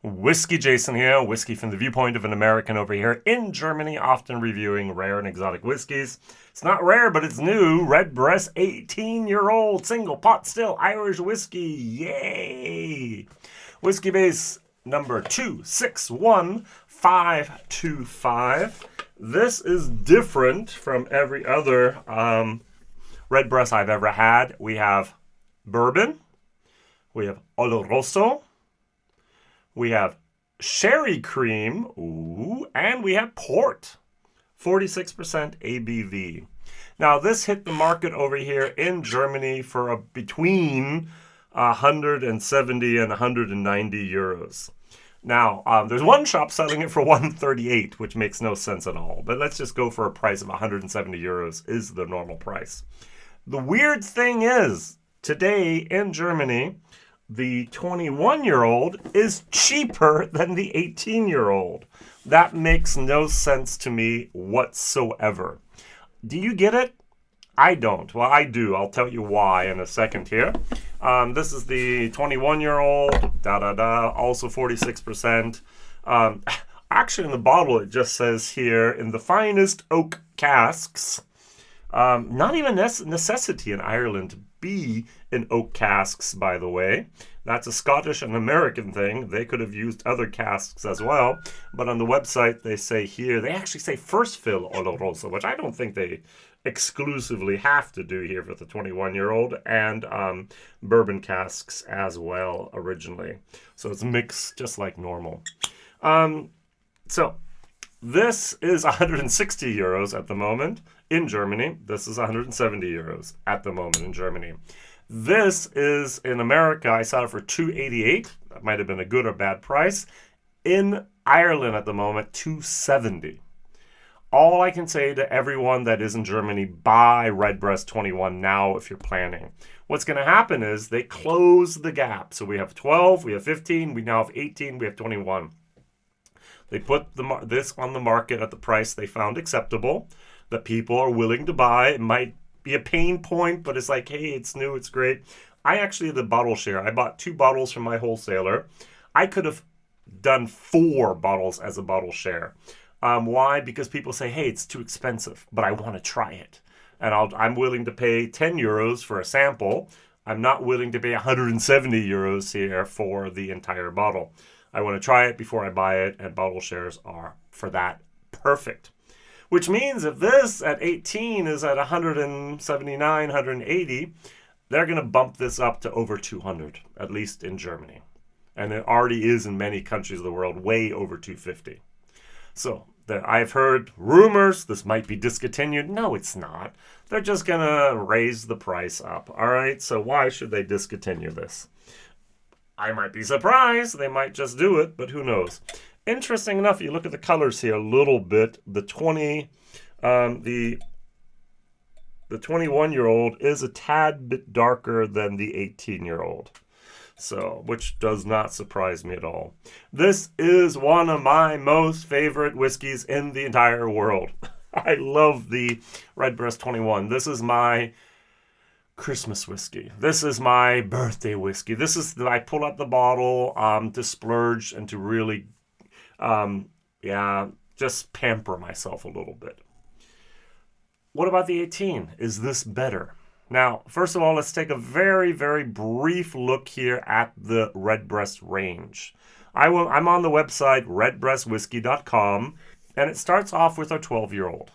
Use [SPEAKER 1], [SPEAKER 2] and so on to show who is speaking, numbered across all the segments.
[SPEAKER 1] WhiskyJason here, whiskey from the viewpoint of an American over here in Germany, often reviewing rare and exotic whiskeys. It's not rare, but it's new. Redbreast 18-year-old single pot still Irish whiskey. Yay! Whiskybase number 261525. This is different from every other Redbreast I've ever had. We have Bourbon. We have Oloroso. We have sherry cream, ooh, and we have port, 46% ABV. Now, this hit the market over here in Germany for between 170 and 190 euros. Now, there's one shop selling it for 138, which makes no sense at all. But let's just go for a price of 170 euros is the normal price. The weird thing is, today in Germany, the 21-year-old is cheaper than the 18-year-old. That makes no sense to me whatsoever. Do you get it? I don't. Well, I do. I'll tell you why in a second here. This is the 21-year-old, also 46%. Actually, in the bottle, it just says here, in the finest oak casks. Not even necessity in Ireland to be in oak casks, by the way. That's a Scottish and American thing. They could have used other casks as well. But on the website, they say here, they actually say first fill Oloroso, which I don't think they exclusively have to do here for the 21-year-old, and bourbon casks as well originally. So it's mixed just like normal. So this is 160 euros at the moment in Germany. This is 170 euros at the moment in Germany. This is in America. I saw it for 288. That might have been a good or bad price. In Ireland at the moment, 270. All I can say to everyone that is in Germany, buy Redbreast 21 now if you're planning. What's going to happen is they close the gap. So we have 12, we have 15, we now have 18, we have 21. They put this on the market at the price they found acceptable, that people are willing to buy. It might be a pain point, but it's like, hey, it's new, it's great. I actually did a bottle share. I bought 2 bottles from my wholesaler. I could have done 4 bottles as a bottle share. Why? Because people say, hey, it's too expensive, but I want to try it. And I'm willing to pay 10 euros for a sample. I'm not willing to pay 170 euros here for the entire bottle. I want to try it before I buy it, and bottle shares are, for that, perfect. Which means if this at 18 is at 179, 180, they're going to bump this up to over 200, at least in Germany. And it already is in many countries of the world, way over 250. So I've heard rumors this might be discontinued. No, it's not. They're just going to raise the price up. All right, so why should they discontinue this? I might be surprised. They might just do it, but who knows? Interesting enough, you look at the colors here a little bit. The 21-year-old is a tad bit darker than the 18-year-old. So, which does not surprise me at all. This is one of my most favorite whiskeys in the entire world. I love the Redbreast 21. This is my Christmas whiskey. This is my birthday whiskey. This is I pull out the bottle to splurge and to really just pamper myself a little bit. What about the 18? Is this better? Now, first of all, let's take a very, very brief look here at the Redbreast range. I'm on the website redbreastwhiskey.com, and it starts off with our 12-year-old.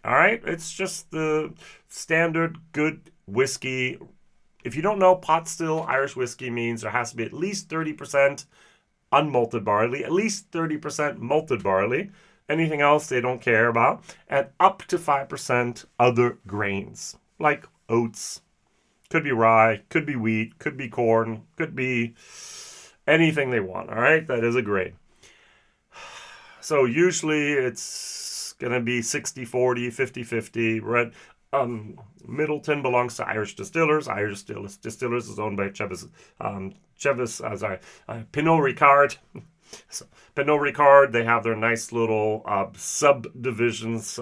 [SPEAKER 1] All right? It's just the standard good whiskey. If you don't know, pot still Irish whiskey means there has to be at least 30% unmalted barley, at least 30% malted barley. Anything else they don't care about. And up to 5% other grains, like oats. Could be rye, could be wheat, could be corn, could be anything they want. All right, that is a grain. So usually it's going to be 60-40, 50-50. Midleton belongs to Irish Distillers. Irish Distillers is owned by Pinot Ricard. So, Pinot Ricard, they have their nice little subdivisions,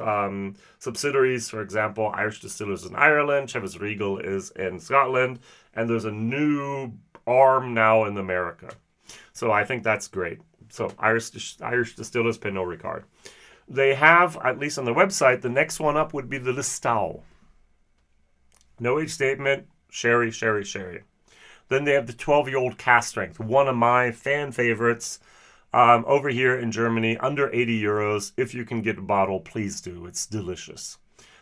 [SPEAKER 1] subsidiaries. For example, Irish Distillers in Ireland, Chivas Regal is in Scotland, and there's a new arm now in America. So I think that's great. So Irish Distillers Pinot Ricard. They have, at least on their website, the next one up would be the Listau. No age statement, sherry, sherry, sherry. Then they have the 12-year-old cask strength, one of my fan favorites. Over here in Germany, under 80 euros. If you can get a bottle, please do. It's delicious.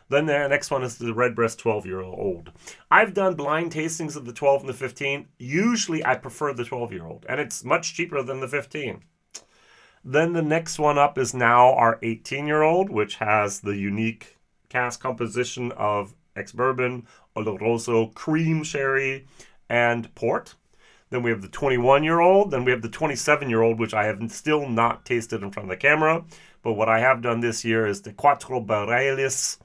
[SPEAKER 1] Then the next one is the Redbreast 12-year-old. I've done blind tastings of the 12 and the 15. Usually I prefer the 12-year-old, and it's much cheaper than the 15. Then the next one up is now our 18-year-old, which has the unique cask composition of ex-bourbon, Oloroso, cream sherry, and port. Then we have the 21-year-old. Then we have the 27-year-old, which I have still not tasted in front of the camera. But what I have done this year is the Quattro Barreles.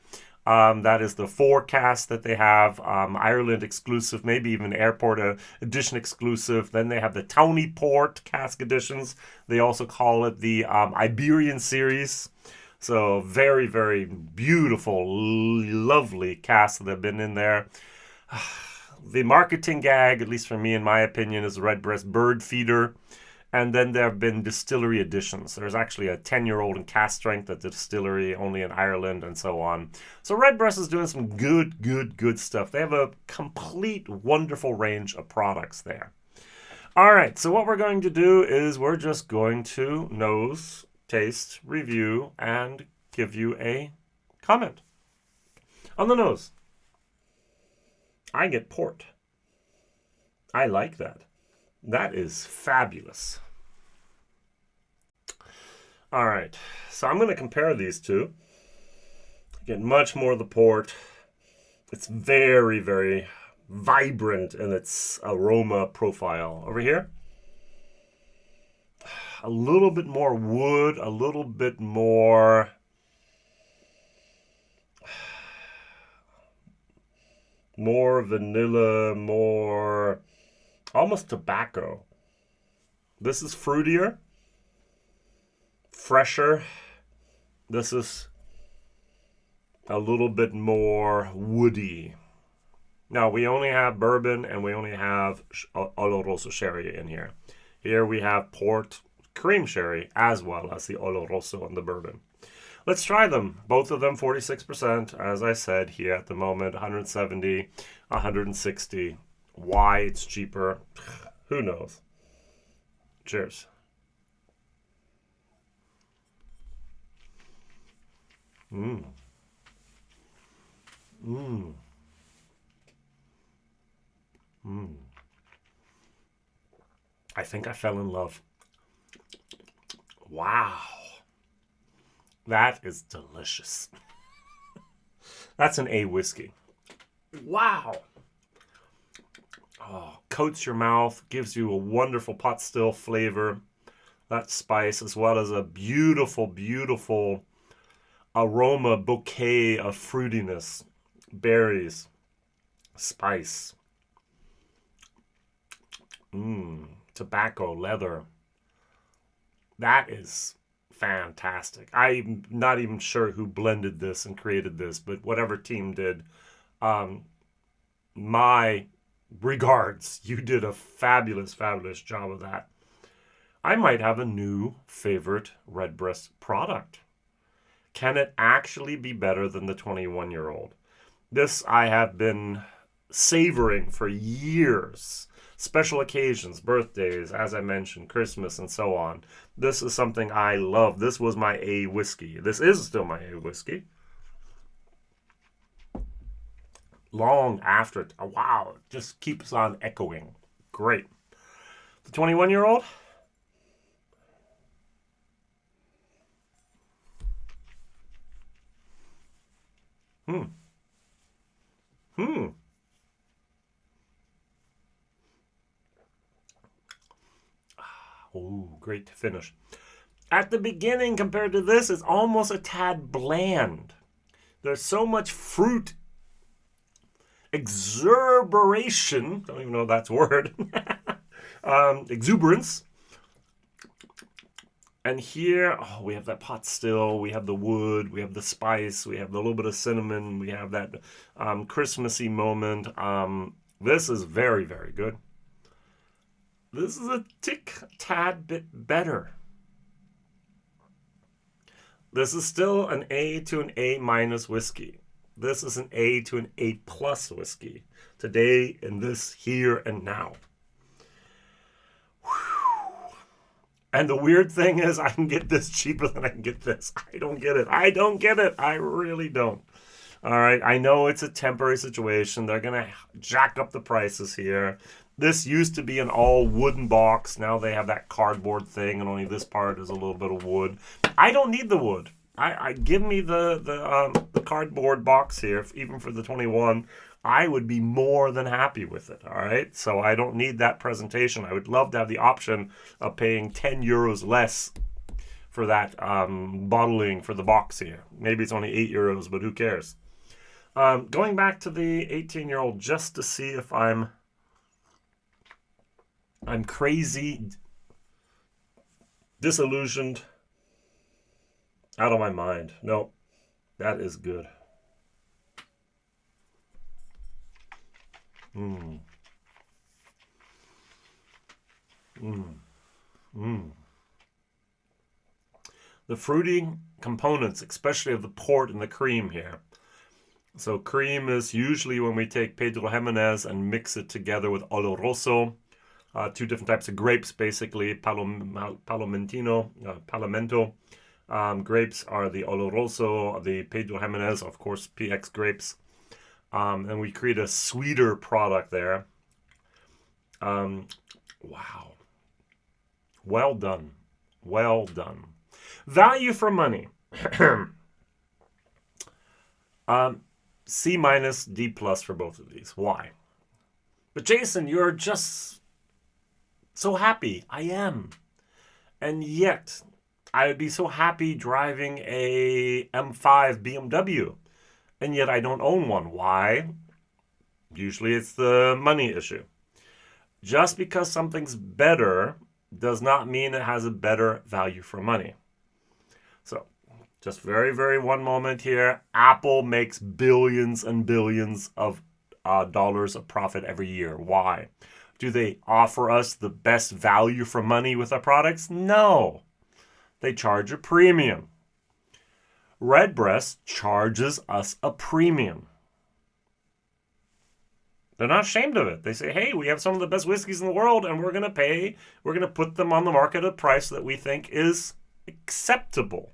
[SPEAKER 1] That is the 4 cask that they have, Ireland exclusive, maybe even airport edition exclusive. Then they have the Tawny Port cask editions. They also call it the Iberian series. So very, very beautiful, lovely casks that have been in there. The marketing gag, at least for me, in my opinion, is Redbreast Bird Feeder. And then there have been distillery editions. There's actually a 10-year-old in cask strength at the distillery, only in Ireland, and so on. So Redbreast is doing some good stuff. They have a complete, wonderful range of products there. All right, so what we're going to do is we're just going to nose, taste, review, and give you a comment. On the nose, I get port. I like that. That is fabulous. All right, so I'm going to compare these two. Get much more of the port. It's very, very vibrant in its aroma profile. Over here, a little bit more wood, a little bit more vanilla, more almost tobacco. This is fruitier, fresher. This is a little bit more woody. Now, we only have bourbon and we only have Oloroso sherry in here. Here we have port cream sherry as well as the Oloroso and the bourbon. Let's try them. Both of them 46%. As I said, here at the moment, 170, 160. Why it's cheaper, who knows? Cheers. Mmm. Mmm. Mmm. I think I fell in love. Wow. That is delicious. That's an A whiskey. Wow. Oh, coats your mouth, gives you a wonderful pot still flavor. That spice, as well as a beautiful, beautiful aroma bouquet of fruitiness, berries, spice. Tobacco, leather. That is fantastic. I'm not even sure who blended this and created this, but whatever team did, my regards. You did a fabulous, fabulous job of that. I might have a new favorite Redbreast product. Can it actually be better than the 21-year-old? This I have been savoring for years. Special occasions, birthdays, as I mentioned, Christmas, and so on. This is something I love. This was my A whiskey. This is still my A whiskey. Long after it. Oh, wow, it just keeps on echoing. Great. The 21-year-old? Oh, great finish. At the beginning, compared to this, it's almost a tad bland. There's so much fruit exuberation. Don't even know if that's a word. Exuberance. And here, oh, we have that pot still, we have the wood, we have the spice, we have a little bit of cinnamon, we have that Christmassy moment. This is very, very good. This is a tad bit better. This is still an A to an A minus whiskey. This is an A to an A plus whiskey. Today, in this here and now. Whew. And the weird thing is I can get this cheaper than I can get this. I don't get it. I don't get it. I really don't. All right. I know it's a temporary situation. They're going to jack up the prices here. This used to be an all wooden box. Now they have that cardboard thing, and only this part is a little bit of wood. I don't need the wood. I give me the cardboard box here, even for the 21. I would be more than happy with it. All right, so I don't need that presentation. I would love to have the option of paying 10 euros less for that bottling for the box here. Maybe it's only 8 euros, but who cares? Going back to the 18-year-old just to see if I'm crazy, disillusioned, out of my mind. No, that is good. The fruity components, especially of the port and the cream here. So cream is usually when we take Pedro Jimenez and mix it together with Oloroso. Two different types of grapes, basically, Palomento. Grapes are the Oloroso, the Pedro Jimenez, of course, PX grapes. And we create a sweeter product there. Wow. Well done. Well done. Value for money. C minus, D plus for both of these. Why? But Jason, you're just so happy. I am. And yet, I would be so happy driving a M5 BMW. And yet I don't own one. Why? Usually it's the money issue. Just because something's better does not mean it has a better value for money. So, just very one moment here. Apple makes billions and billions of dollars of profit every year. Why? Do they offer us the best value for money with their products? No. They charge a premium. Redbreast charges us a premium. They're not ashamed of it. They say, hey, we have some of the best whiskeys in the world, and we're going to put them on the market at a price that we think is acceptable.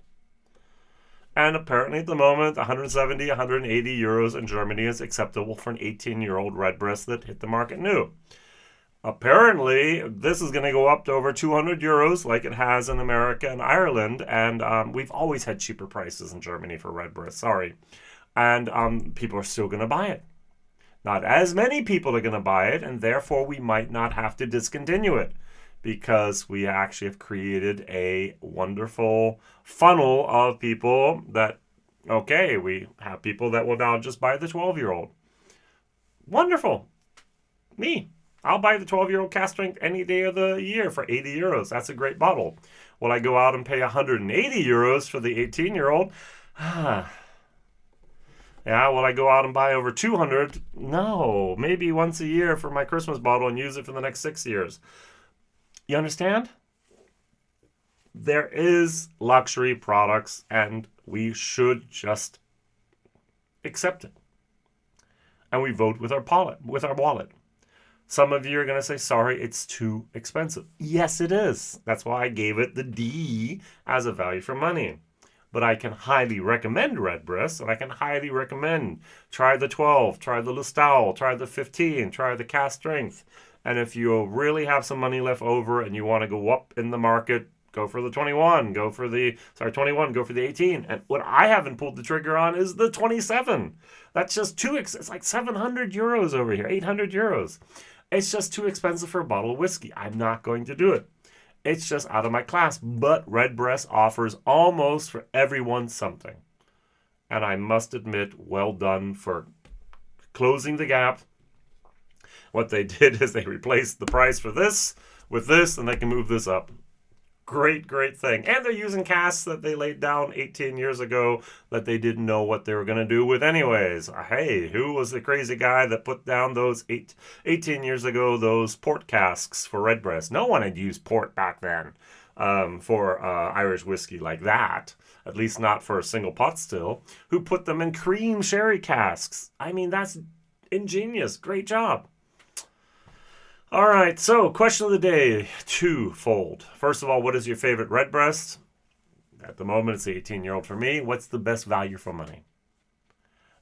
[SPEAKER 1] And apparently at the moment, 170, 180 euros in Germany is acceptable for an 18-year-old Redbreast that hit the market new. Apparently, this is going to go up to over 200 euros like it has in America and Ireland. And we've always had cheaper prices in Germany for Redbreast. Sorry. And people are still going to buy it. Not as many people are going to buy it. And therefore, we might not have to discontinue it. Because we actually have created a wonderful funnel of people that, okay, we have people that will now just buy the 12-year-old. Wonderful. Me. I'll buy the 12-year-old cask strength any day of the year for 80 euros. That's a great bottle. Will I go out and pay 180 euros for the 18-year-old? Yeah, will I go out and buy over 200? No, maybe once a year for my Christmas bottle and use it for the next 6 years. You understand? There is luxury products, and we should just accept it. And we vote with our wallet. Some of you are going to say, sorry, it's too expensive. Yes, it is. That's why I gave it the D as a value for money. But I can highly recommend Redbreast, and I can highly recommend try the 12, try the Listowel, try the 15, try the cask strength. And if you really have some money left over and you want to go up in the market, go for the 21, go for the 18. And what I haven't pulled the trigger on is the 27. That's just it's like 700 euros over here, 800 euros. It's just too expensive for a bottle of whiskey. I'm not going to do it. It's just out of my class. But Redbreast offers almost for everyone something. And I must admit, well done for closing the gap. What they did is they replaced the price for this with this, and they can move this up. Great, great thing. And they're using casks that they laid down 18 years ago that they didn't know what they were going to do with anyways. Hey, who was the crazy guy that put down those 18 years ago, those port casks for Redbreast? No one had used port back then for Irish whiskey like that. At least not for a single pot still. Who put them in cream sherry casks? I mean, that's ingenious. Great job. All right, so question of the day, twofold. First of all, what is your favorite Redbreast? At the moment, it's the 18-year-old for me. What's the best value for money?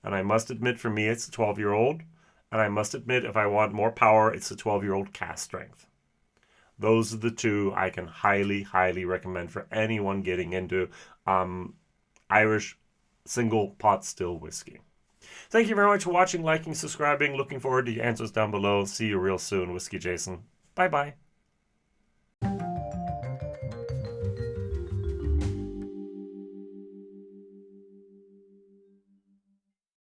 [SPEAKER 1] And I must admit, for me, it's the 12-year-old. And I must admit, if I want more power, it's the 12-year-old cask strength. Those are the two I can highly, highly recommend for anyone getting into Irish single pot still whiskey. Thank you very much for watching, liking, subscribing. Looking forward to your answers down below. See you real soon. Whiskey Jason. Bye-bye.